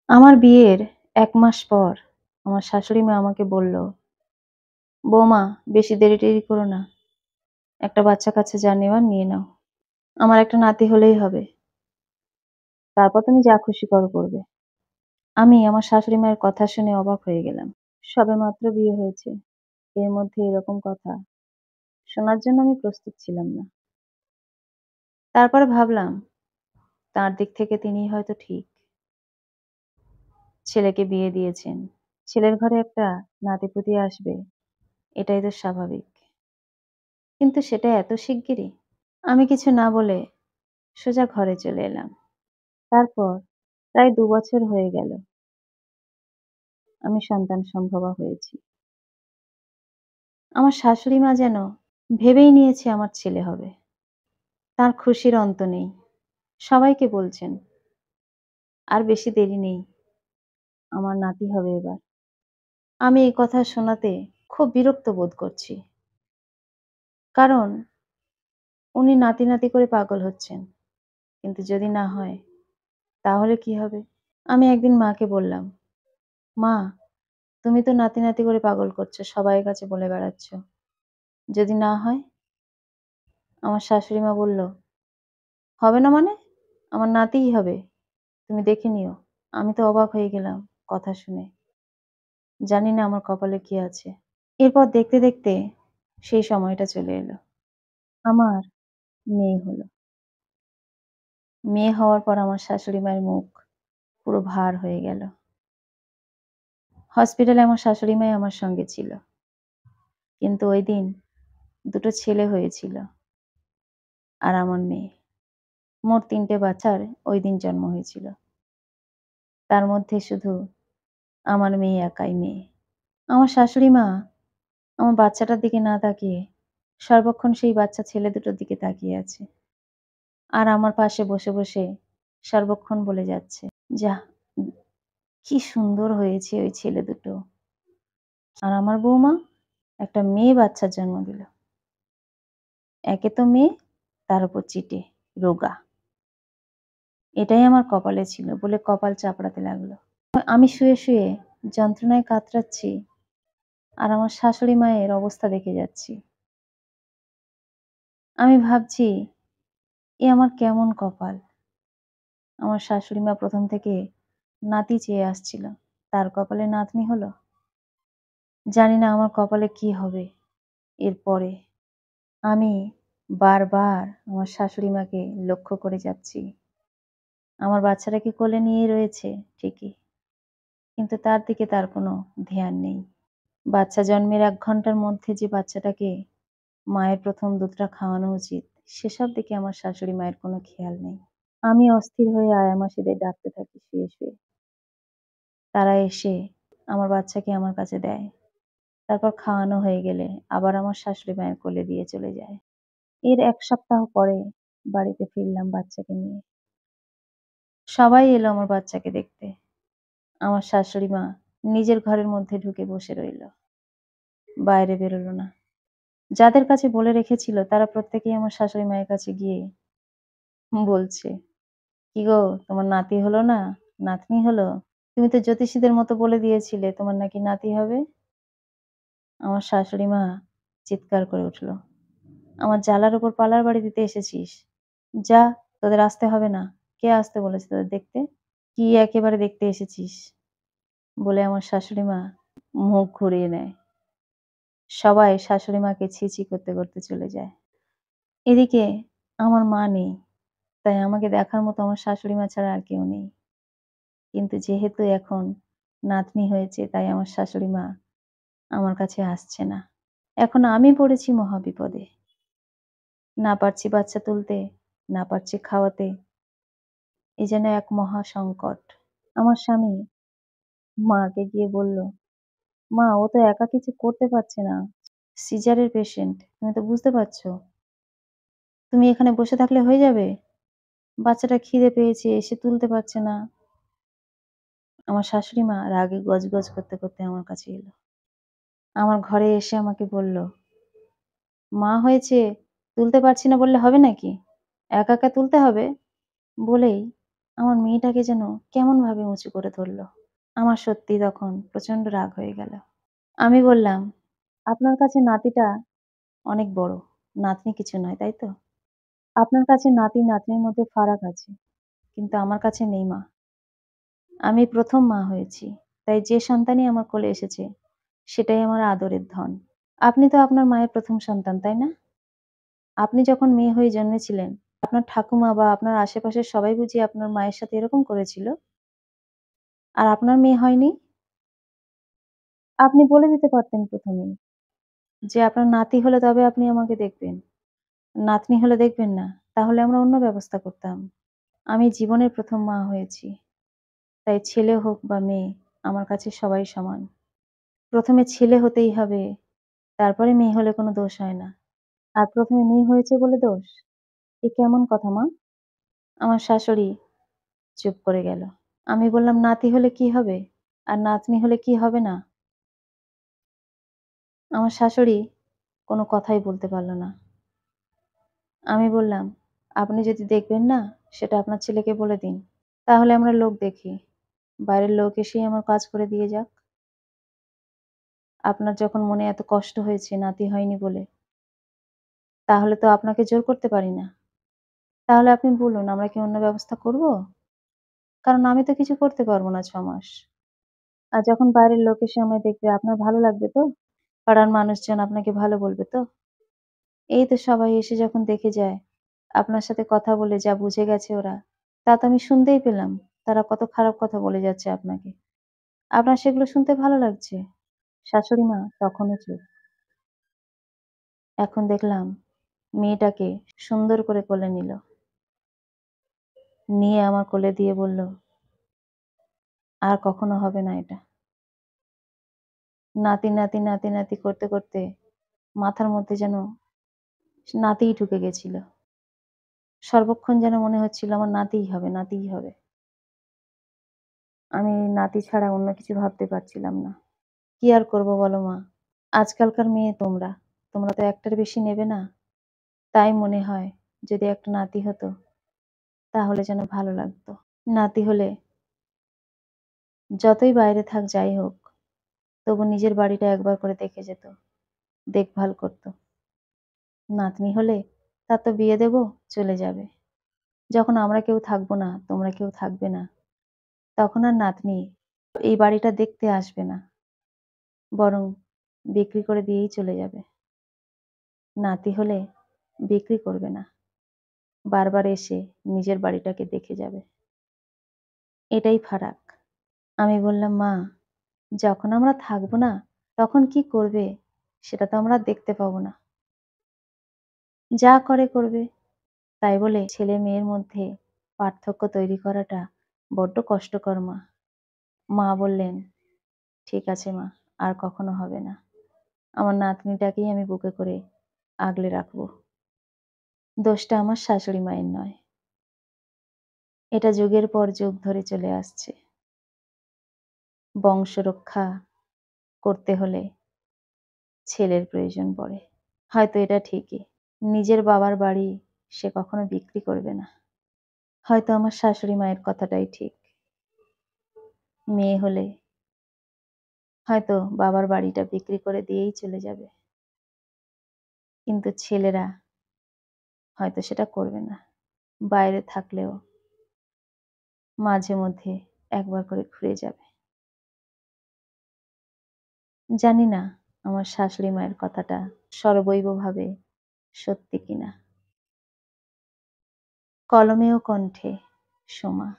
আমার বিয়ের ১ মাস পর আমার শাশুড়ি মা আমাকে বলল, "বৌমা বেশি দেরি-টেরি করো না। একটা বাচ্চা-কাচ্চা যা নেওয়ার নিয়ে নাও। আমার একটা নাতি হলেই হবে। তারপর তুমি যা খুশি করো করবে।" আমি আমার শাশুড়ি মায়ের কথা শুনে অবাক হয়ে গেলাম। সবেমাত্র বিয়ে হয়েছে। এর মধ্যে এরকম কথা শোনার জন্য আমি প্রস্তুত ছিলাম না। তারপরে ভাবলাম, তার দিক থেকে তিনিই হয়তো ঠিক। ছেলেকে বিয়ে দিয়েছেন। ছেলের ঘরে একটা নাতি-পুতি আসবে, এটাই তো স্বাভাবিক। কিন্তু সেটা এত শিগগিরই? আমি কিছু না বলে সোজা ঘরে চলে এলাম। তারপর প্রায় ২ বছর হয়ে গেল আমি সন্তান সম্ভবা হয়েছি। আমার শাশুড়ি মা যেন ভেবেই নিয়েছে আমার ছেলে হবে। তার খুশির অন্ত নেই। সবাইকে বলছেন, "আর বেশি দেরি নেই। আমার নাতি হবে এবার।" আমি এই কথা শোনাতে খুব বিরক্ত বোধ করছি। কারণ উনি নাতি-নাতি করে পাগল হচ্ছেন। কিন্তু যদি না হয় তাহলে কি হবে? আমি একদিন মাকে বললাম, "মা, তুমি তো নাতি-নাতি করে পাগল করছো, সবাইয়ের কাছে বলে বেড়াচ্ছ। যদি না হয়?" আমার শাশুড়ি মা বলল, "হবে না মানে? আমার নাতিই হবে। তুমি দেখে নিও।" আমি তো অবাক হয়ে গেলাম কথা শুনে। জানি না আমার কপালে কি আছে। এরপর দেখতে, দেখতে সেই সময়টা চলে এলো। আমার মেয়ে হলো। মেয়ে হওয়ার পর আমার শাশুড়ি মায়ের মুখ পুরো ভার হয়ে গেল। হসপিটালে আমার শাশুড়ি মাই আমার সঙ্গে ছিল। কিন্তু ঐদিন ২ টো ছেলে হয়েছিল আর আমার মেয়ে। মোট ৩ টে বাচ্চার ঐদিন জন্ম হয়েছিল। তার মধ্যে শুধু আমার মেয়ে একাই মেয়ে। আমার শাশুড়ি মা আমার বাচ্চাটার দিকে না তাকিয়ে সর্বক্ষণ সেই বাচ্চা ছেলে দুটোর দিকে তাকিয়ে আছে। আর আমার পাশে বসে, বসে সর্বক্ষণ বলে যাচ্ছে, "যাহ! কি সুন্দর হয়েছে ওই ছেলে দুটো। আর আমার বৌমা একটা মেয়ে বাচ্চার জন্ম দিল। একে তো মেয়ে, তার উপর চিটে, রোগা। এটাই আমার কপালে ছিল" বলে কপাল চাপড়াতে লাগলো। আমি শুয়ে, শুয়ে যন্ত্রণায় কাতরাচ্ছি আর আমার শাশুড়ি মায়ের অবস্থা দেখে যাচ্ছি। আমি ভাবছি, এ আমার কেমন কপাল! আমার শাশুড়ি মা ১ম থেকে নাতি চেয়ে আসছিল। তার কপালে নাতনি হলো। জানি না আমার কপালে কি হবে এরপরে। আমি বারবার আমার শাশুড়ি মাকে লক্ষ্য করে যাচ্ছি। আমার বাচ্চাটাকে কোলে নিয়েই রয়েছে ঠিকই। কিন্তু তার দিকে তার কোনো ধ্যান নেই। বাচ্চা জন্মের ১ ঘন্টার মধ্যে যে বাচ্চাটাকে মায়ের ১ম দুধটা খাওয়ানো উচিত, সেসব দিকে আমার শাশুড়ি মায়ের কোনো খেয়াল নেই। আমি অস্থির হয়ে আয়া মাসিদের ডাকতে থাকি শুয়ে, শুয়ে। তারা এসে আমার বাচ্চাকে আমার কাছে দেয়। তারপর খাওয়ানো হয়ে গেলে আবার আমার শাশুড়ি মায়ের কোলে দিয়ে চলে যায়। এর ১ সপ্তাহ পরে বাড়িতে ফিরলাম বাচ্চাকে নিয়ে। সবাই এলো আমার বাচ্চাকে দেখতে। আমার শাশুড়ি মা নিজের ঘরের মধ্যে ঢুকে বসে রইল। বাইরে বেরোলো না। যাদের কাছে বলে রেখেছিল তারা প্রত্যেকেই আমার শাশুড়ি মায়ের কাছে গিয়ে বলছে, "কি গো তোমার নাতি হলো না? নাতনি হলো? তুমি তো জ্যোতিষীদের মতো বলে দিয়েছিলে তোমার নাকি নাতি হবে?" আমার শাশুড়ি মা চিৎকার করে উঠল, "আমার জালার উপর পালার বাড়ি দিতে এসেছিস? যা, তোদের আসতে হবে না। কে আসতে বলেছে তোদের দেখতে? কি একেবারে দেখতে এসেছিস?" বলে আমার শাশুড়ি মা মুখ ঘুরিয়ে নেয়। সবাই শাশুড়ি মাকে ছি, ছি করতে, করতে চলে যায়। এদিকে আমার মা নেই। তাই আমাকে দেখার মতো আমার শাশুড়ি মা ছাড়া আর কেউ নেই। কিন্তু যেহেতু এখন নাতনি হয়েছে তাই আমার শাশুড়ি মা আমার কাছে আসছে না। এখন আমি পড়েছি মহাবিপদে। না পারছি বাচ্চা তুলতে, না পারছি খাওয়াতে। এ যেন এক মহা সংকট। আমার স্বামী মাকে গিয়ে বলল, "মা ও তো একা কিছু করতে পারছে না। সিজারের পেশেন্ট। তুমি তো বুঝতে পারছো। তুমি এখানে বসে থাকলে হয়ে যাবে? বাচ্চাটা খিদে পেয়েছে, এসে তুলতে পারছে না।" আমার শাশুড়ি মা রাগে গজগজ করতে, করতে আমার কাছে এলো। আমার ঘরে এসে আমাকে বলল, "মা হয়েছে, তুলতে পারছি না বললে হবে নাকি? একা, একা তুলতে হবে?" বলেই আমার মেয়েটাকে যেন কেমনভাবে উঁচু করে ধরল। আমার সত্যিই তখন প্রচণ্ড রাগ হয়ে গেল। আমি বললাম, "আপনার কাছে নাতিটা অনেক বড়। নাতনি কিছু নয়, তাই তো? আপনার কাছে নাতি-নাতনির মধ্যে ফারাক আছে। কিন্তু আমার কাছে নেই মা। আমি ১ম মা হয়েছি। তাই যে সন্তানই আমার কোলে এসেছে, সেটাই আমার আদরের ধন। আপনি তো আপনার মায়ের ১ম সন্তান, তাই না? আপনি যখন মেয়ে হয়ে জন্মেছিলেন, আপনার ঠাকুমা বা আপনার আশেপাশের সবাই বুঝি আপনার মায়ের সাথে এরকম করেছিল? আর আপনার মেয়ে হয়নি? আপনি বলে দিতে পারতেন ১ম এই যে আপনার নাতি হলে তবে আপনি আমাকে দেখবেন। নাতনি হলে দেখবেন না। তাহলে আমরা অন্য ব্যবস্থা করতাম। আমি জীবনের ১ম মা হয়েছি। তাই ছেলে হোক বা মেয়ে, আমার কাছে সবাই সমান। ১ম এ ছেলে হতেই হবে, তারপরে মেয়ে হলে কোনো দোষ হয় না। আর ১ম এ মেয়ে হয়েছে বলে দোষ? এ কেমন কথা মা? আমার শাশুড়ি চুপ করে গেল। আমি বললাম, "নাতি হলে কি হবে? আর নাতনি হলে কি হবে না?" আমার শাশুড়ি কোনো কথাই বলতে পারল না। আমি বললাম, "আপনি যদি দেখবেন না, সেটা আপনার ছেলেকে বলে দিন। তাহলে আমরা লোক দেখি। বাইরের লোক এসেই আমার কাজ করে দিয়ে যাক। আপনার যখন মনে এত কষ্ট হয়েছে নাতি হয়নি বলে, তাহলে তো আপনাকে জোর করতে পারি না। তাহলে আপনি বলুন, আমরা কি অন্য ব্যবস্থা করব? কারণ আমি তো কিছু করতে পারব না ৬ মাস। আর যখন বাইরের লোক এসে আমায় দেখবে, আপনার ভালো লাগবে তো? পাড়ার মানুষজন আপনাকে ভালো বলবে তো? এই তো সবাই এসে যখন দেখে যায়, আপনার সাথে কথা বলে যা বুঝে গেছে ওরা, তা তো আমি শুনতেই পেলাম। তারা কত খারাপ কথা বলে যাচ্ছে আপনাকে। আপনার সেগুলো শুনতে ভালো লাগছে?" শাশুড়ি মা তখনও চুপ। এখন দেখলাম মেয়েটাকে সুন্দর করে কোলে নিল। নিয়ে আমার কোলে দিয়ে বলল, "আর কখনো হবে না এটা।" নাতি, নাতি, নাতি, নাতি করতে, করতে মাথার মধ্যে যেন নাতিই ঢুকে গেছিল। সর্বক্ষণ যেন মনে হচ্ছিল আমার নাতিই হবে, নাতিই হবে। আমি নাতি ছাড়া অন্য কিছু ভাবতে পারছিলাম না। কি আর করব বলো মা? আজকালকার মেয়ে তোমরা। তোমরা তো একটার বেশি নেবে না। তাই মনে হয় যদি একটা নাতি হতো তাহলে যেন ভালো লাগতো। নাতি হলে যতই বাইরে থাক যাই হোক, তবু নিজের বাড়িটা একবার করে দেখে যেত, দেখভাল করত। নাতনি হলে তার তো বিয়ে দেব, চলে যাবে। যখন আমরা কেউ থাকবো না, তোমরা কেউ থাকবে না, তখন আর নাতনি এই বাড়িটা দেখতে আসবে না। বরং বিক্রি করে দিয়েই চলে যাবে। নাতি হলে বিক্রি করবে না। বারবার এসে নিজের বাড়িটাকে দেখে যাবে। এটাই ফারাক। আমি বললাম, "মা, যখন আমরা থাকবো না, তখন কি করবে সেটা তো আমরা দেখতে পাবো না। যা করে করবে।" তাই বলে ছেলে-মেয়ের মধ্যে পার্থক্য তৈরি করাটা বড্ড কষ্টকর মা। মা বললেন, "ঠিক আছে মা, আর কখনো হবে না। আমার নাতনিটাকেই আমি বুকে করে আগলে রাখবো। দোষটা আমার শাশুড়ি মায়ের নয়। এটা যুগের পর যুগ ধরে চলে আসছে। বংশ রক্ষা করতে হলে ছেলের প্রয়োজন পড়ে। হয়তো এটা ঠিকই। নিজের বাবার বাড়ি সে কখনো বিক্রি করবে না। হয়তো আমার শাশুড়ি মায়ের কথাটাই ঠিক। মেয়ে হলে হয়তো বাবার বাড়িটা বিক্রি করে দিয়েই চলে যাবে। কিন্তু ছেলেরা হয়তো সেটা করবে না। বাইরে থাকলেও মাঝে মধ্যে একবার করে ঘুরে যাবে। জানি না আমার শাশুড়ি মায়ের কথাটা সর্বৈবভাবে সত্যি কিনা। কলমে ও কণ্ঠে সোমা।